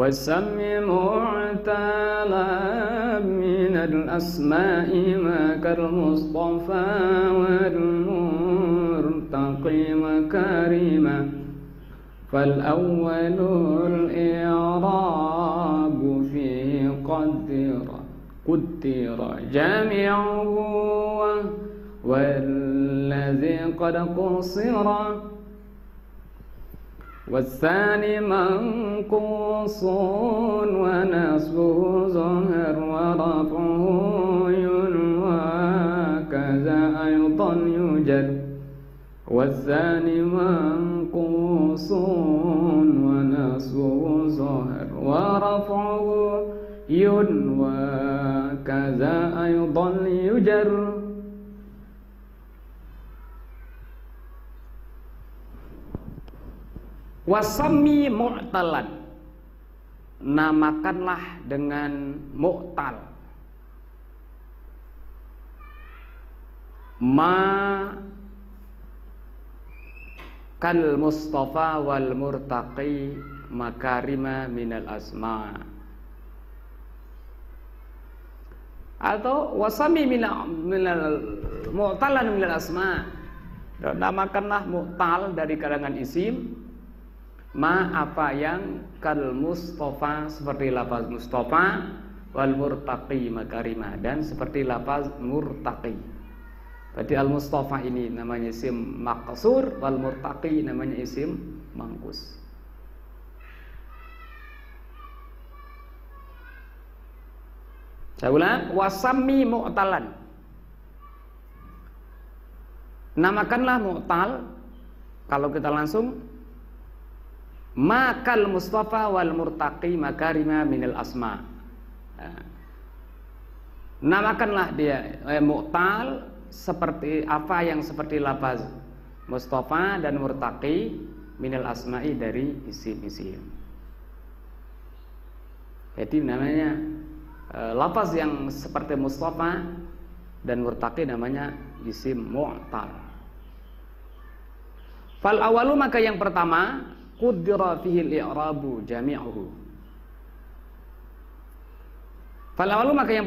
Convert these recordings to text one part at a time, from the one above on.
Wasami mu'tala minal asma'i makal mustafa wal murtaqi makarima. Fal awwalul i'rabu fihi qaddira jami'uhu walladhi qad qusira. والثاني منقوص ونصبه ظهر ورفعه ينوى كذا أيضا يوجد. والثاني منقوص ونصبه ظهر ورفعه ينوى كذا أيضا يجر. Wasami mu'talan, namakanlah dengan mu'tal ma kal mustafa wal murtaqi makarima minal asma. Atau wasami minal mu'talan minal asma, namakanlah mu'tal dari kalangan isim ma apa yang kal mustafa seperti lafaz mustafa wal murtaqi makarimah dan seperti lafaz murtaqi. Berarti al mustafa ini namanya isim maqsur, wal murtaqi namanya isim mangkus. Saya ulang, wasami mu'talan, namakanlah mu'tal kalau kita langsung makal mustafa wal murtaqi makarima minal asma. Namakanlah dia mu'tal seperti apa yang seperti lafaz mustafa dan murtaqi minal asma'i dari isim-isim. Jadi namanya lafaz yang seperti mustafa dan murtaqi namanya isim mu'tal. Fal awalu, maka yang pertama qaddara fihi al-i'rabu jami'uhu. Fal awalu, maka yang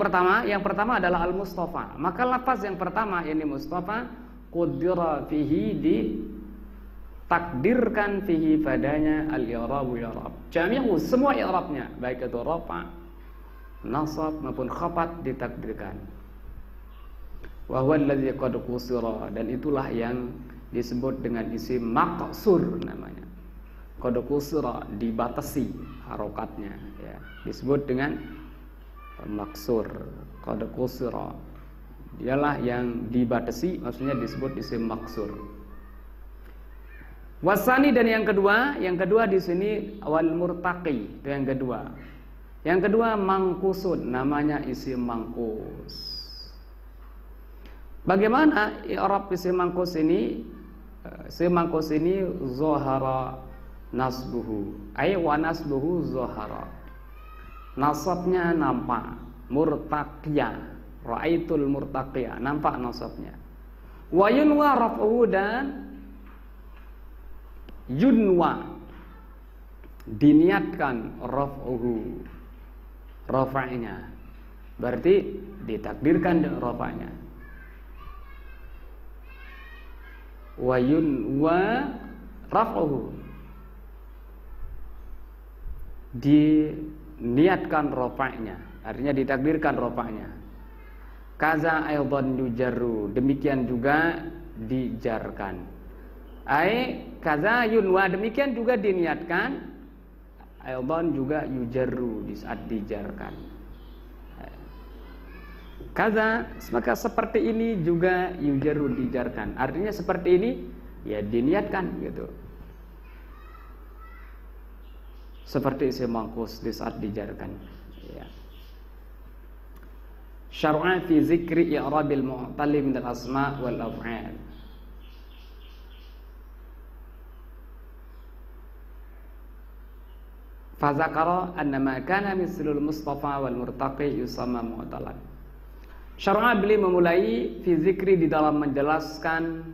pertama adalah al-mustafa. Maka lafaz yang pertama ini mustafa, qaddara fihi, ditakdirkan fihi padanya al-i'rabu i'rab. Jami'uhu, semua i'rabnya, baik itu rafa, nasab maupun khafat ditakdirkan. Wa huwa alladzi qad qusira, dan itulah yang disebut dengan isim maqsur namanya. Qad qusira, dibatasi harokatnya, ya, disebut dengan maksur. Qad qusira, dialah yang dibatasi, maksudnya disebut isim maksur. Wasani, dan yang kedua di sini wal murtaqi, itu yang kedua. Yang kedua mangkusun, namanya isim mangkus. Bagaimana i'rab isim mangkus ini? Isim mangkus ini zahara nasbuhu, ay wa nasbuhu zahara, nasabnya nampak, murtaqiyah, ra'aitul murtaqiyah, nampak nasabnya. Wa yunwa raf'uhu, dan yunwa, diniatkan raf'uhu, rafa'nya, berarti ditakdirkan rafa'nya. Wa yunwa raf'uhu, diniatkan rofa'nya, artinya ditakdirkan rofa'nya. Kaza aydan yujarru, demikian juga dijarkan. Ai kaza yunwa, demikian juga diniatkan, aydan juga yujarru, di saat dijarkan. Kaza, maka seperti ini juga yujarru, dijarkan. Artinya seperti ini ya diniatkan gitu. Seperti isim mangkus di saat dijarkan, ya. Syar'a fi zikri i'rabil mu'talli min al-asma' wal af'al. Fa zakara anna ma kana mislul mustafa wal murtaqi yusamma mu'talan. Syar'a, beliau memulai fi zikri, di dalam menjelaskan,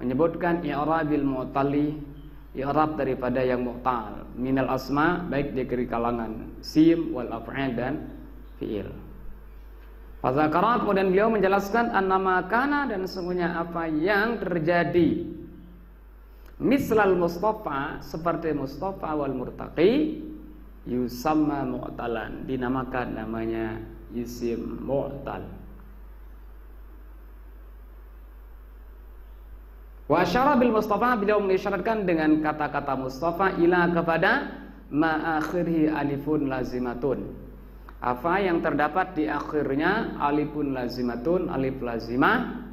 menyebutkan i'rabil mu'talli, i'rab daripada yang mu'tal minal asma, baik dari kalangan sim wal af'al dan fi'il. Fadzakara, kemudian beliau menjelaskan annama kana, dan sesungguhnya apa yang terjadi, mislal mustafa, seperti mustafa wal murtaqi, yusamma mu'talan, dinamakan namanya isim mu'tal. Wa asyara bil mustafa, beliau mengisyaratkan dengan kata-kata mustafa ila kepada ma akhirhi alifun lazimatun, apa yang terdapat di akhirnya alifun lazimatun, alif lazimah,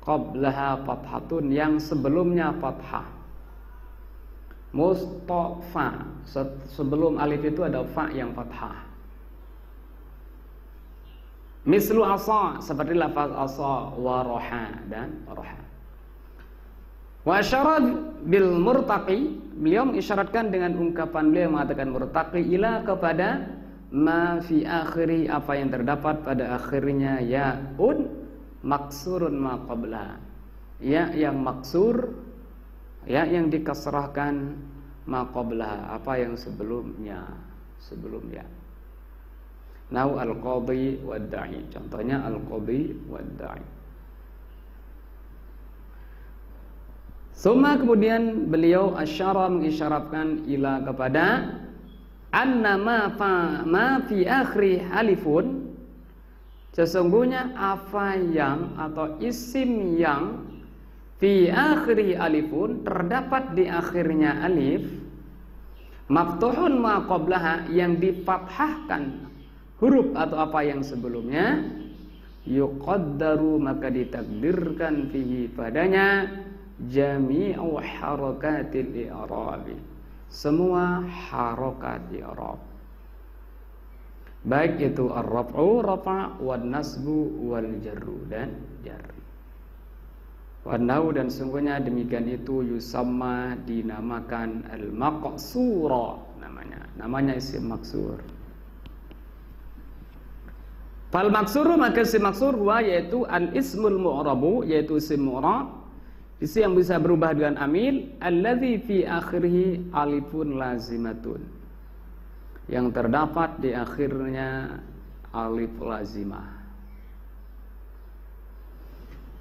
qablaha fathatun, yang sebelumnya fathah. Mustafa, sebelum alif itu ada fa yang fathah. Mislu asa, seperti lafaz asa wa roha dan roha. Wa asyarat bil murtaqi, beliau mengisyaratkan dengan ungkapan beliau mengatakan murtaqi ila kepada ma fi akhiri, apa yang terdapat pada akhirnya ya'un maksurun ma qabla, ya yang maksur, ya yang dikasrahkan, ma qabla, apa yang sebelumnya, sebelumnya. Nau al-qadhi wad da'i, contohnya al-qadhi wad da'i. Suma, kemudian beliau asyara mengisyaratkan ila kepada anna ma fi akhri alifun, sesungguhnya apa yang atau isim yang fi akhri alifun, terdapat di akhirnya alif, maftuhun ma qablaha, yang difathahkan huruf atau apa yang sebelumnya, yuqaddaru, maka ditakdirkan fihi padanya jami'u harakatil i'rab, semua harokat i'rab, baik itu ar-raf'u rafa' wan nasbu wal jarru dan jar. Wanau, dan sungguhnya demikian itu yusamma, dinamakan al-maqsura, namanya isim maksur. Fal maksuru, maka isim maksur huwa, yaitu al-ismul mu'rabu, yaitu isim mu'rab, isim yang bisa berubah dengan amil, alladzi fi akhirih alifun lazimatun, yang terdapat di akhirnya alif lazimah.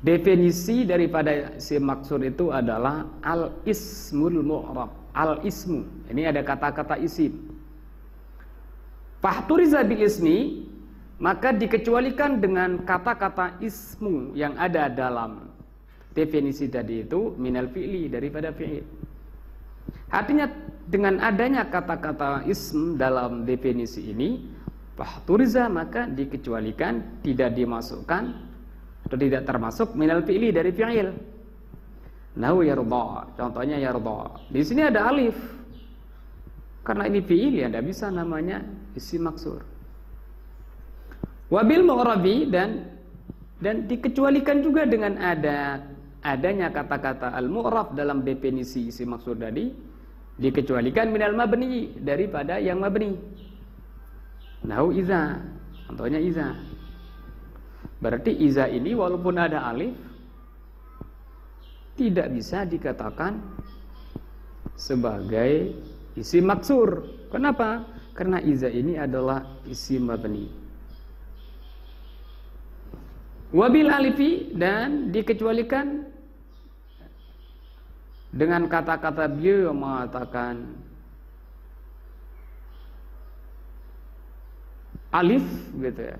Definisi daripada isim maksur itu adalah al-ismul mu'rab, al-ismu, ini ada kata-kata isim. Fahturiza bil ismi, maka dikecualikan dengan kata-kata ismu yang ada dalam definisi tadi itu, minal fi'li, daripada fi'il. Artinya dengan adanya kata-kata ism dalam definisi ini, fahturiza, maka dikecualikan, tidak dimasukkan atau tidak termasuk minal fi'li, dari fi'il. Nahu yarda, contohnya yarda. Di sini ada alif. Karena ini fi'il, ya tidak bisa namanya isim maksur. Wabil mu'rabi, dan dikecualikan juga dengan adanya kata-kata al-mu'rab dalam definisi isim maksur tadi, dikecualikan minal mabni, daripada yang mabni. Nahu iza, contohnya iza. Berarti iza ini walaupun ada alif, tidak bisa dikatakan sebagai isim maksur. Kenapa? Karena iza ini adalah isim mabni. Wabil alifi, dan dikecualikan dengan kata-kata beliau yang mengatakan alif, gitu ya.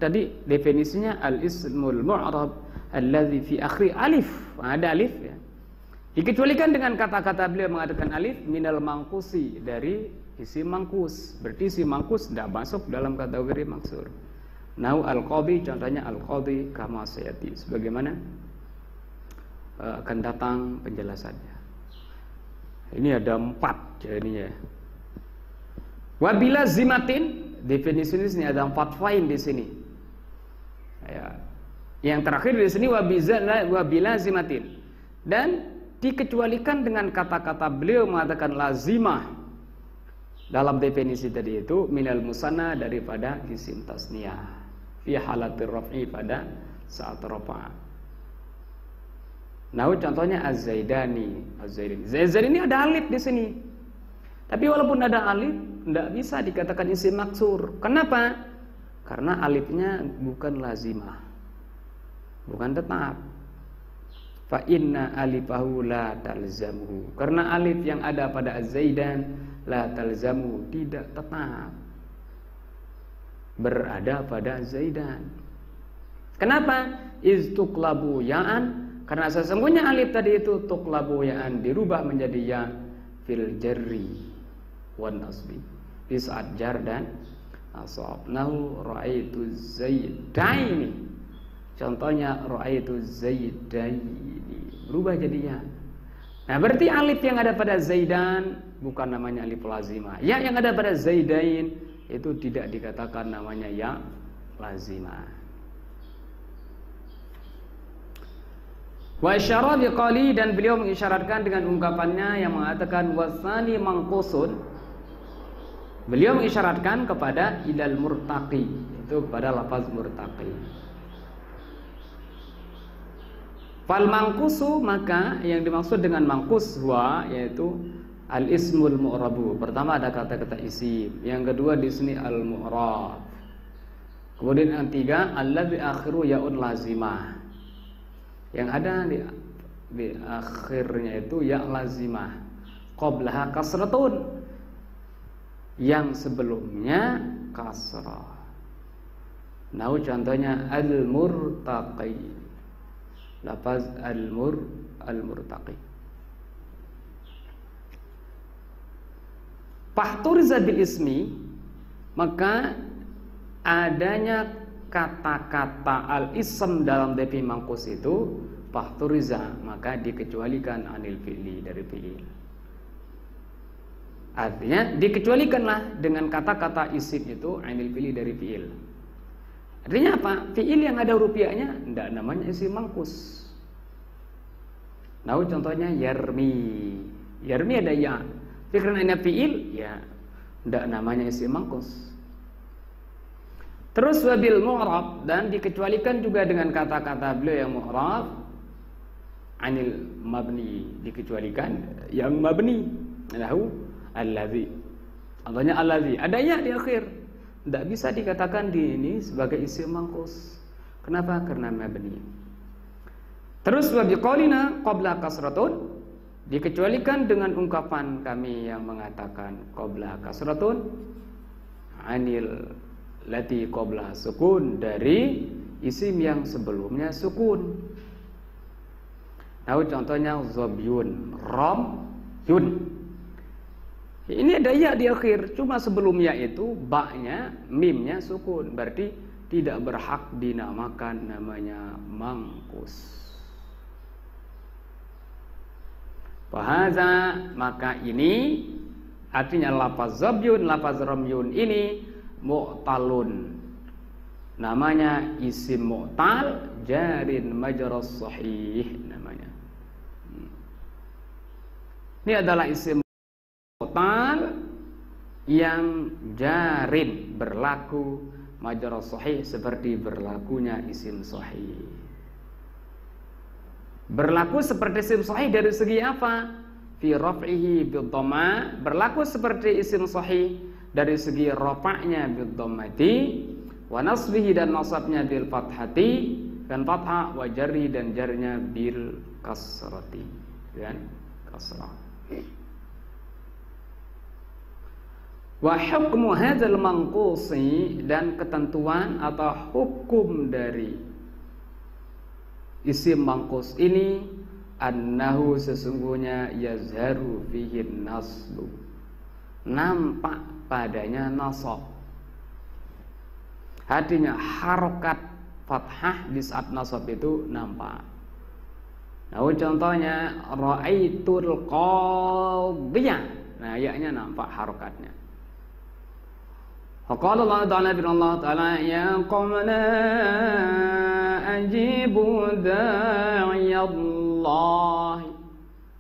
Tadi definisinya al-ismul mu'rab alladzi fi akhri alif, ada alif ya. Dikecualikan dengan kata-kata beliau mengatakan alif minal mangkusi, dari isim mangkus. Berarti isim mangkus tidak masuk dalam kategori maksur. Nau al-qadhi, contohnya al-qadhi kama sayati, sebagaimana akan datang penjelasannya. Ini ada 4 jadinya. Wabila zimatin, definisi ini ada 4 fain di sini. Ya. Yang terakhir di sini wabila zimatin, dan dikecualikan dengan kata-kata beliau mengatakan lazimah dalam definisi tadi itu, minal musanna, daripada isim tasniyah fi halatir raf'i, pada saat rafa'. Nah, contohnya Az-Zaidani. Az-Zaidani ini ada alif di sini. Tapi walaupun ada alif, tidak bisa dikatakan isim maksur. Kenapa? Karena alifnya bukan lazimah, bukan tetap. Fa inna alifahu la talzamuhu. Karena alif yang ada pada Az-Zaidan la talzamu, tidak tetap berada pada Az-Zaidan. Kenapa? Iz tuqlabu ya'an. Karena sesungguhnya alif tadi itu tuqlabu ya'an, dirubah menjadi ya fil jarri wan nasbi, di saat jar dan nasab. Nahu ra'aitu zaidaini. Contohnya ra'aitu zaidaini, berubah jadi ya. Nah, berarti alif yang ada pada Zaidan bukan namanya alif lazimah. Ya yang ada pada Zaidain itu tidak dikatakan namanya ya lazimah. Wa isyara biqali, dan beliau mengisyaratkan dengan ungkapannya yang mengatakan wasani mangqusun. Beliau mengisyaratkan kepada ilal murtaqi, itu kepada lafaz murtaqi. Fal mangkusu, maka yang dimaksud dengan mangkus wa yaitu al ismul mu'rabu. Pertama ada kata-kata isim, yang kedua di sini al mu'rab. Kemudian yang ketiga alladzi akhiru yaun lazimah. Yang ada di akhirnya itu ya lazimah. Qablaha kasratun, yang sebelumnya kasrah. Nah, contohnya al murtaqi. Lafaz al-murtaqi. Fahturiza bil ismi, maka adanya kata-kata al-ism dalam defi mangkus itu fahturiza, maka dikecualikan anil fi'li, dari fi'il. Artinya dikecualikanlah dengan kata-kata isim itu anil fi'li, dari fi'il. Artinya apa? Fi'il yang ada rupiahnya tidak namanya isim mangkus. Nah, contohnya yarmi. Yarmi ada ya. Karena ini fi'il, ya tidak namanya isim mangkus. Terus wabil mu'rab, dan dikecualikan juga dengan kata-kata beliau yang mu'rab anil mabni, dikecualikan yang mabni. Lahu allazi. Contohnya allazi, ada ya di akhir. Tidak bisa dikatakan di ini sebagai isim mangkus. Kenapa? Karena mabni. Terus wa biqaulina qabla kasratun, dikecualikan dengan ungkapan kami yang mengatakan qabla kasratun anil lati qabla sukun, dari isim yang sebelumnya sukun. Nah, contohnya zabyun, ramyun. Ini ada ya di akhir, cuma sebelum ya itu ba-nya, mimnya sukun, berarti tidak berhak dinamakan namanya mangkus. Fahaza, maka ini artinya lafaz zabyun, lafaz ramyun ini mu'talun, namanya isim mu'tal jarin majras sahih namanya. Ini adalah isim mu'tal yang jarin, berlaku majras sahih, seperti berlakunya isim sahih. Berlaku seperti isim sahih dari segi apa? Fi raf'ihi bid-dhamma, berlaku seperti isim sahih dari segi rafa'nya bid-dhammati, wa nasbihi, dan nasabnya bil fathati, dan fathah, wa jarri, dan jarnya bil kasrati, dan kasrah. Wa hukmu hadzal manqusi, dan ketentuan atau hukum dari isim mangkus ini annahu, sesungguhnya yazharu fihi nasbu, nampak padanya nasab. Artinya harokat fathah di saat nasab itu nampak. Nah, contohnya ra'aitul qadiyah, nah ya-nya nampak harokatnya. Qala Allah Ta'ala bin Allah Ta'ala ya qawmana ajibu da'iyallah,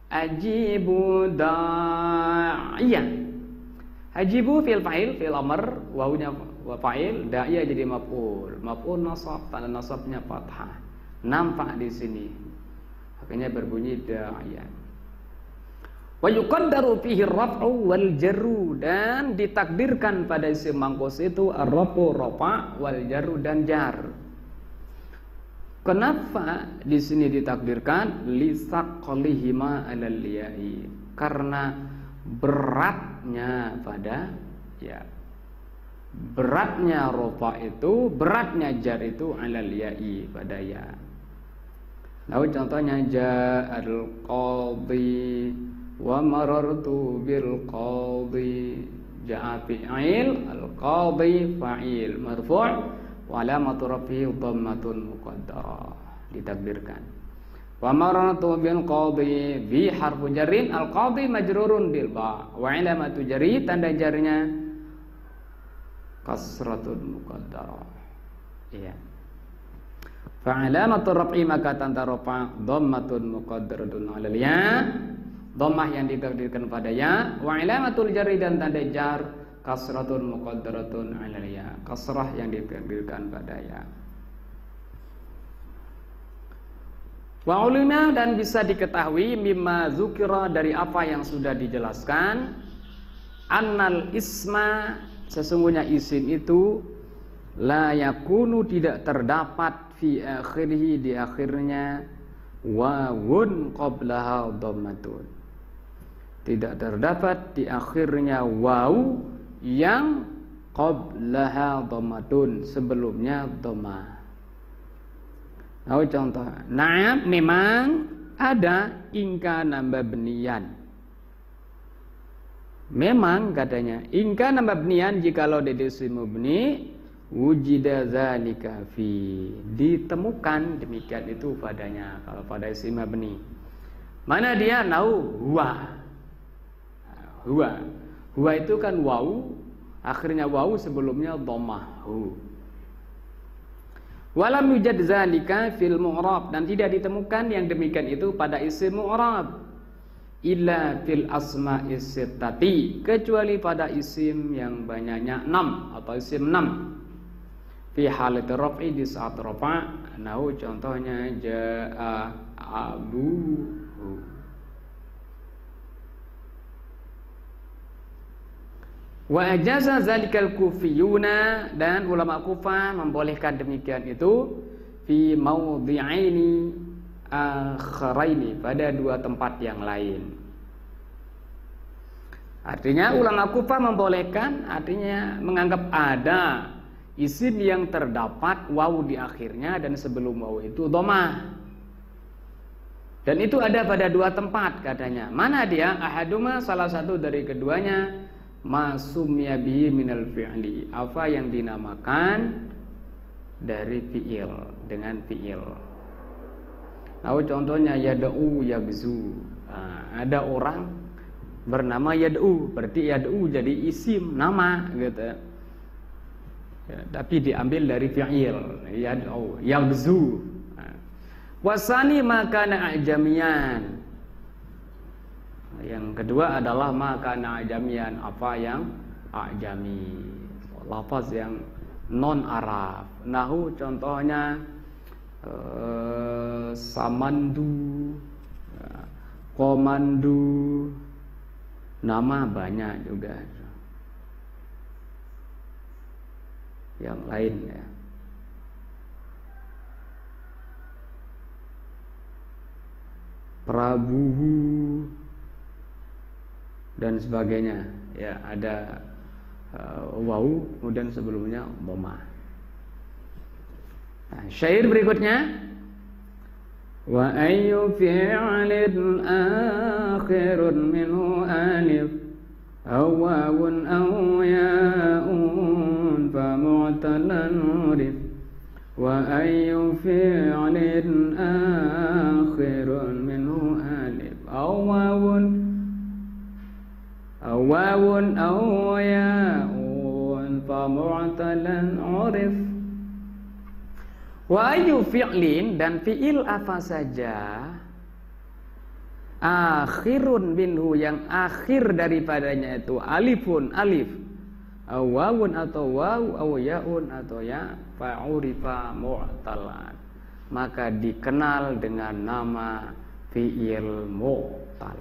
ajibu da'iyah. Ajibu fil fa'il, fil amr, wawunya wa fa'il, da'iyah jadi maf'ul. Maf'ul nasab, tanda nasabnya fathah. Nampak di sini. akhirnya berbunyi da'iyan. Wa yuqaddaru fihi ar-raf'u wal jarru, dan ditakdirkan pada isim mangkos itu ar-raf'u rafa' wal jarru dan jar. Kenapa di sini ditakdirkan lisaqlihima 'alal ya'i? Karena beratnya pada ya. Beratnya rafa' itu, beratnya jar itu 'alal ya'i pada ya. Nah, contohnya ja'al qadhi wa marartu bil qadhi. Ja'a fi'il, al qadhi fa'il marfu' wa alamatu rafi'i dhammatun muqaddarah, ditakdirkan. Wa marartu bil qadhi bi harfu jarrin, al qadhi majrurun bil ba wa alamatu jarri, tanda jarnya kasratun muqaddarah. Iya. Fa alamatu raf'i, maka tanda rafa' dhammatun muqaddaratun 'alal ya, dhammah yang ditakdirkan pada ya. Wa alamatul jarri, dan tanda jar kasratun muqaddaratun 'alal ya, kasrah yang ditakdirkan pada ya. Wa ulima, dan bisa diketahui mimma zukira, dari apa yang sudah dijelaskan, annal isma, sesungguhnya isim itu la yakunu, tidak terdapat fi akhirih, di akhirnya wawun qablaha dhammatun, tidak terdapat di akhirnya waw yang qablaha dhammatun, sebelumnya dhammah. Nah, contoh, na'am, memang ada ingka nambah benian. Memang katanya ingka nambah benian, jikalau di isim mubni wujida zalika fi, ditemukan demikian itu padanya. Kalau pada isim mabni, mana dia? Nau huwa. Huwa itu kan waw, akhirnya waw, sebelumnya dhammah hu. Walam yujad zalika fil mu'rab, dan tidak ditemukan yang demikian itu pada isim mu'rab, illa fil asma'is sittati, kecuali pada isim yang banyaknya 6 atau isim 6. Fi halat raf'i, di saat rafa'. Nahu contohnya ja'a abuhu. Wa ajaza zalikal kufiyuna, dan ulama Kufah membolehkan demikian itu fi maudhi'aini akharaini, pada dua tempat yang lain. Artinya ulama Kufah membolehkan, artinya menganggap ada isim yang terdapat waw di akhirnya dan sebelum waw itu dhammah. Dan itu ada pada dua tempat katanya. Mana dia? Ahaduma, salah satu dari keduanya, masumya bihi minal fi'li, apa yang dinamakan dari fi'il, dengan fi'il. Nah, contohnya yad'u yagzu. Ada orang bernama yad'u, berarti yad'u jadi isim, nama gitu. Ya, tapi diambil dari fi'il, yad'u yagzu. Wasani makana ajamian. Yang kedua adalah makana ajamian, apa yang ajami, lafaz yang non Arab. Nahu contohnya samandu, komandu, nama banyak juga yang lain ya. Prabuhu dan sebagainya ya, ada waw kemudian sebelumnya dhammah. Nah, syair berikutnya, wa ayyu fi'lin akhirun minhu alif aw wawun aw ya'un fa mu'talan urif. Wa ayyu fi'lin akhirun minhu alif aw wawun aw ya'un fa mu'talan urif. Wa ayyu fi'lin, dan fi'il apa saja, akhirun minhu, yang akhir daripadanya itu alifun, alif, aw wawun atau waw, aw ya'un atau ya, fa'urifa mu'talan, maka dikenal dengan nama fi'il mu'tal.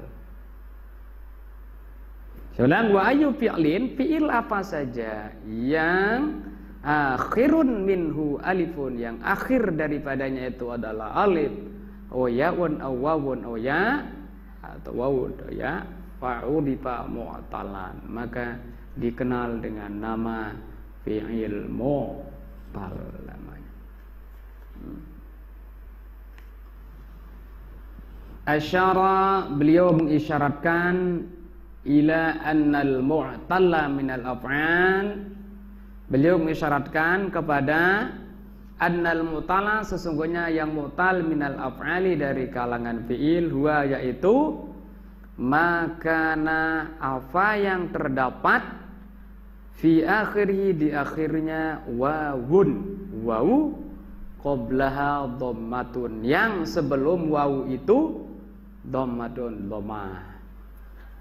Sekarang wa ayu fi'lin, fi'il apa saja yang akhirun minhu alifun, yang akhir daripadanya itu adalah alif, aw ya'un aw wawun aw ya atau wawun atau ya, fa'udifa mu'talan, maka dikenal dengan nama fi'il mu'tal namanya. Asyara, beliau mengisyaratkan ila annal mu'talla minal af'al, beliau mengisyaratkan kepada annal mu'talla, sesungguhnya yang mu'tal minal af'ali dari kalangan fi'il, huwa yaitu makana apa yang terdapat fi akhirih di akhirnya wawun, wawu qablaha dhammatun, yang sebelum wawu itu dhammatun, dhammah.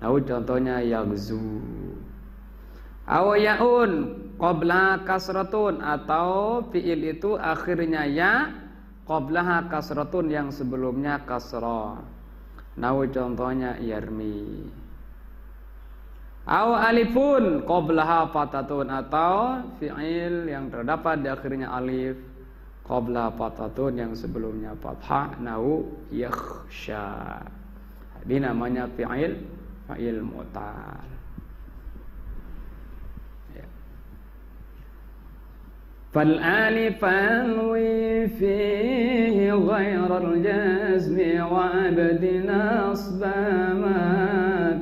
Nah, contohnya yaghzu. Aw yaun qabla kasratun, atau fiil itu akhirnya ya qablaha kasratun, yang sebelumnya kasrah. Nah, contohnya yarmi. Aw alifun qablaha fatatun, atau fiil yang terdapat di akhirnya alif qabla fatatun, yang sebelumnya fathah. Nahu yakhsha. Ini namanya fiil mu'tal. Ya. Fal alifan wi fihi ghairal jazmi wa abdi nasba ma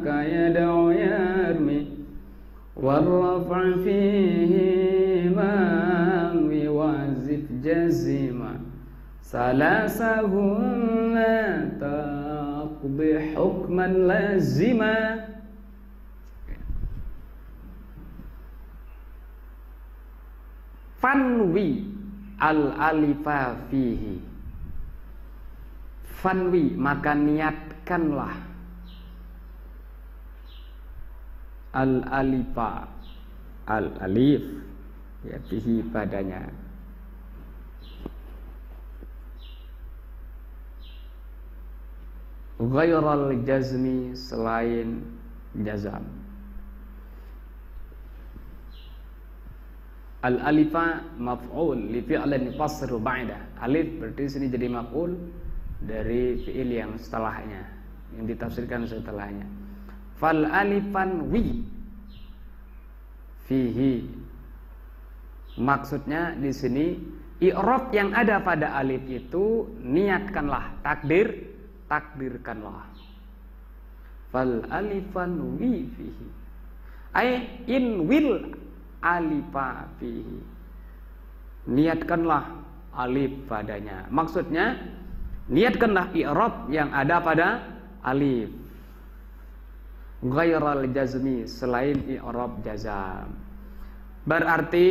ka yad'u yarmi wal raf' fihi ma wi wazif jazima salasahunna taqdi hukman lazima. Fanwi al-alifa fihi, fanwi maka niatkanlah al-alifa, al-alif ya fihi padanya, ghairal jazmi selain jazam. Al-alifa maf'ul li fi'lin yufassaru ba'da. Alif berarti sini jadi maf'ul dari fi'il yang setelahnya, yang ditafsirkan setelahnya. Fal alifan wi fihi, maksudnya di sini i'rab yang ada pada alif itu niatkanlah, takdirkanlah. Fal alifan wi fihi ay in wil alifa fihi, niatkanlah alif padanya, maksudnya niatkanlah i'rab yang ada pada alif, ghairal jazmi selain i'rab jazam. Berarti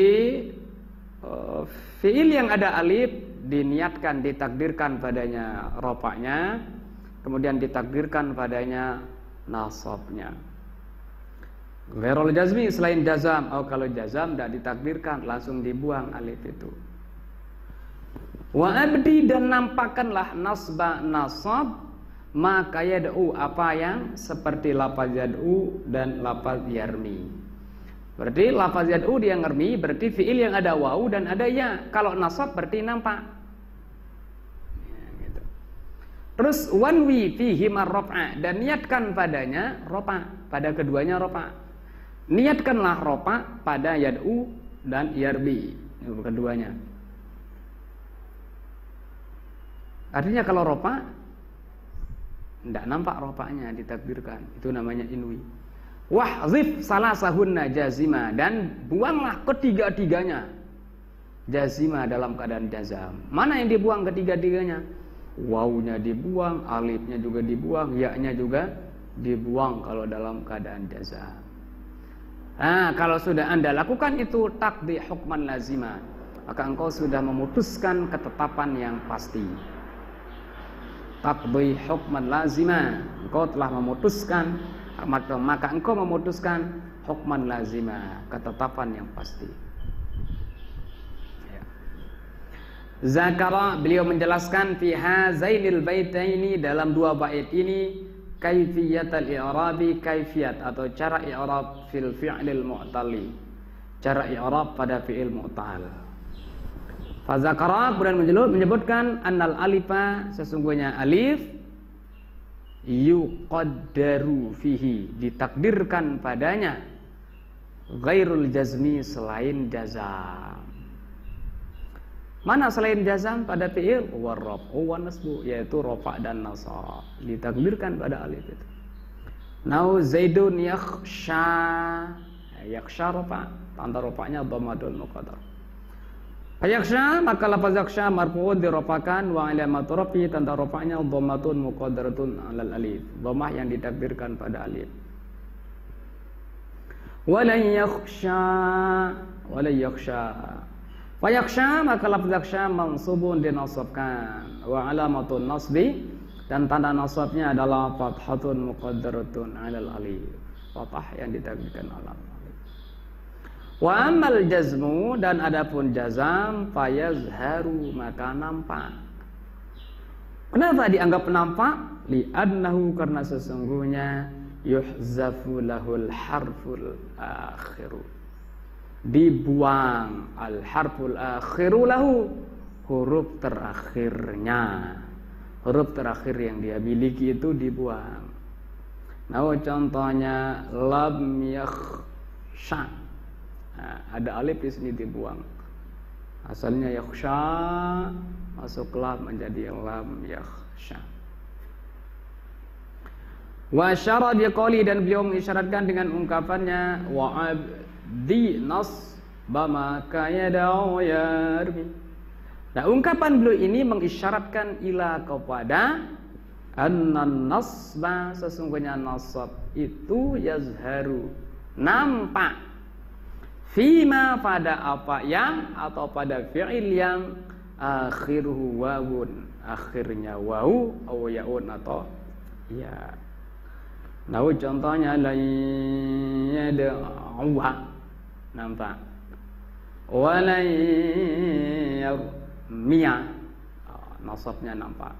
fiil yang ada alif diniatkan, ditakdirkan padanya rofa'nya, kemudian ditakdirkan padanya nasabnya. Ghairul jazmi selain jazam, atau kalau jazam tidak ditakdirkan, langsung dibuang alif itu. Wa abdi, dan nampakkanlah nasba nasab maka yad'u, apa yang seperti lafaz yad'u dan lafaz yarmi. Berarti lafaz yad'u dia ngermi, berarti fiil yang ada wawu dan ada ya. Kalau nasab berarti nampak. Ya, gitu. Terus wanwi fihi marrofa, dan niatkan padanya rofa, pada keduanya rofa. Niatkanlah rofa pada yad'u dan yarbi, keduanya. Artinya kalau rofa tidak nampak rofanya, ditakdirkan, itu namanya inwi. Wahzif salasahunna jazima, dan buanglah ketiga-tiganya jazima dalam keadaan jazam. Mana yang dibuang ketiga-tiganya? Wawunya dibuang, alifnya juga dibuang, ya-nya juga dibuang kalau dalam keadaan jazam. Nah, kalau sudah Anda lakukan itu taqdi hukman lazima, maka engkau sudah memutuskan ketetapan yang pasti. Taqdi hukman lazima, engkau telah memutuskan, maka engkau memutuskan hukman lazima, ketetapan yang pasti. Ya. Zakara, beliau menjelaskan fi hazainil baitaini, dalam dua bait ini, kaifiyatal i'rabi, kaifiyat atau cara i'rab fil fi'lil mu'talli, cara i'rab pada fi'il mu'tal. Fa zakara, kemudian menyebutkan annal alifa, sesungguhnya alif, yuqaddaru fihi, ditakdirkan padanya, ghairul jazmi, selain jazam. Mana selain jazam pada fi'il? Warraf'u wan nasbu, yaitu rafa' dan nasab, ditakdirkan pada alif itu. Nau Zaidun yakhsha, yakhsha rafa', tanda rafa'nya dhammatul muqaddar. Yakhsha, maka lafaz yakhsha marfu'un dirafakan, wa alamatu rafi, tanda rafa'nya dhammatun muqaddaratun 'alal alif, dhammah yang ditakdirkan pada alif. Walan yakhsha, walan yakhsha. Fa yakhsha, maka lafaz yakhsha mansubun dinasabkan, wa alamatun nasbi, dan tanda nasabnya adalah fathatun muqaddaratun 'alal alif, fathah yang ditakdirkan alal alif. Wa amal jazmu, dan adapun jazam, fayazharu, maka nampak. Kenapa dianggap nampak? Li'annahu, karena sesungguhnya yuhzafu lahul harful akhiru, dibuang al harful akhiru lahu, huruf terakhirnya, huruf terakhir yang dia miliki itu dibuang. Nah, contohnya lam yakhsha, nah, ada alif di sini dibuang. Asalnya yakhsha, masuk lam menjadi lam yakhsha. Wa syara biqali, dan beliau mengisyaratkan dengan ungkapannya, wa abdi nasba maka yada'u yarmi. Nah, ungkapan beliau ini mengisyaratkan ila kepada annan nasba, sesungguhnya nasab itu yazharu, nampak, fima, pada apa yang, atau pada fi'il yang akhiruhu wawun, akhirnya wawu atau yaun atau ya. Nah, contohnya la yad'uha, nampak, wa la yarmiya, nasabnya nampak.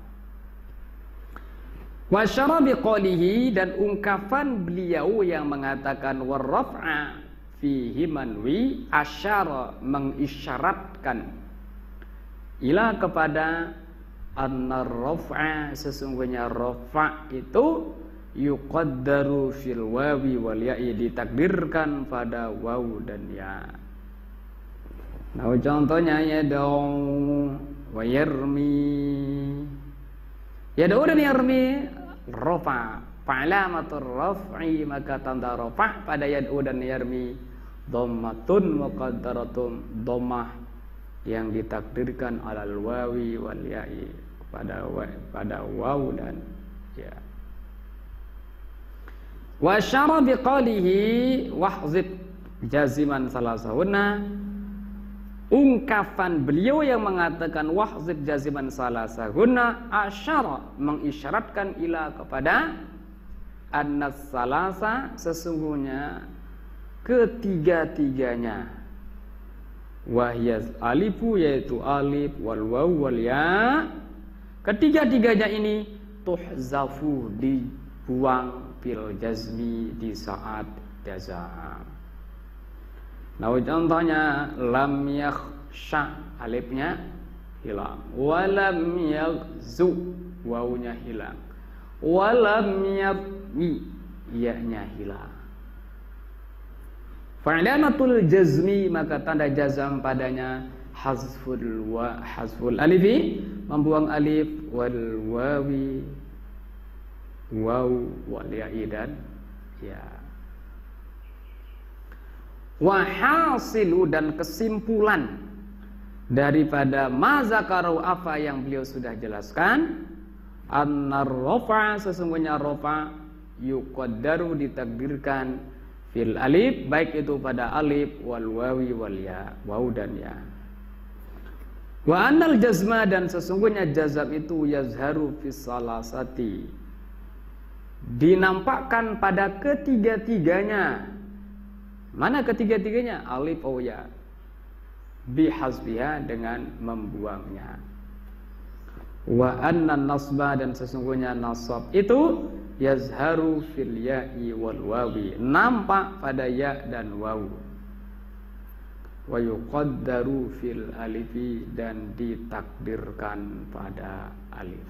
Wa syara biqalihi, dan ungkapan beliau yang mengatakan warraf'a fihi manwi, asyara, mengisyaratkan, ila kepada anna raf'a, sesungguhnya rafa' itu yuqaddaru fil wawi wal ya'i, ditakdirkan pada waw dan ya. Nah, contohnya yad'u wa yarmi, yad'u dan yarmi rafa', fa'alamatur raf'i, maka tanda rafa' pada yad'u dan yarmi dhammatun muqaddaratun, dhammah yang ditakdirkan alal wawi wal ya'i, pada waw dan ya. Wa syara biqalihi wahzib jaziman salasahunna, ungkapan beliau yang mengatakan wahzib jaziman salasahunna, asyara, mengisyaratkan ila kepada annas salasa, sesungguhnya ketiga-tiganya, wahyaz alifu, yaitu alif, wal waw wal ya, ketiga-tiganya ini tuhzafu, dibuang, fil jazmi, di saat jazam. Nah, contohnya lam yakhsha, alifnya hilang, walam yaghzu, wawunya hilang, walam yabni, ya-nya hilang. Fa'lamatul jazmi, maka tanda jazam padanya hazful alifi, membuang alif, wal wawi, waw wal ya'i dan ya. Wa hasilu, dan kesimpulan daripada mazakaru, apa yang beliau sudah jelaskan, annar rafa, sesungguhnya rafa yuqaddaru, ditakdirkan fil alif, baik itu pada alif, wal wawi wal ya, waw dan ya. Wa annal jazma, dan sesungguhnya jazam itu yazharu fis salasati, dinampakkan pada ketiga-tiganya. Mana ketiga-tiganya? Alif atau ya. bihasbiha dengan membuangnya. Wa anna nasba dan sesungguhnya nasab itu yazharu fil ya'i wal wawi, nampak pada ya dan waw. Wa yuqaddaru fil alifi dan ditakdirkan pada alif.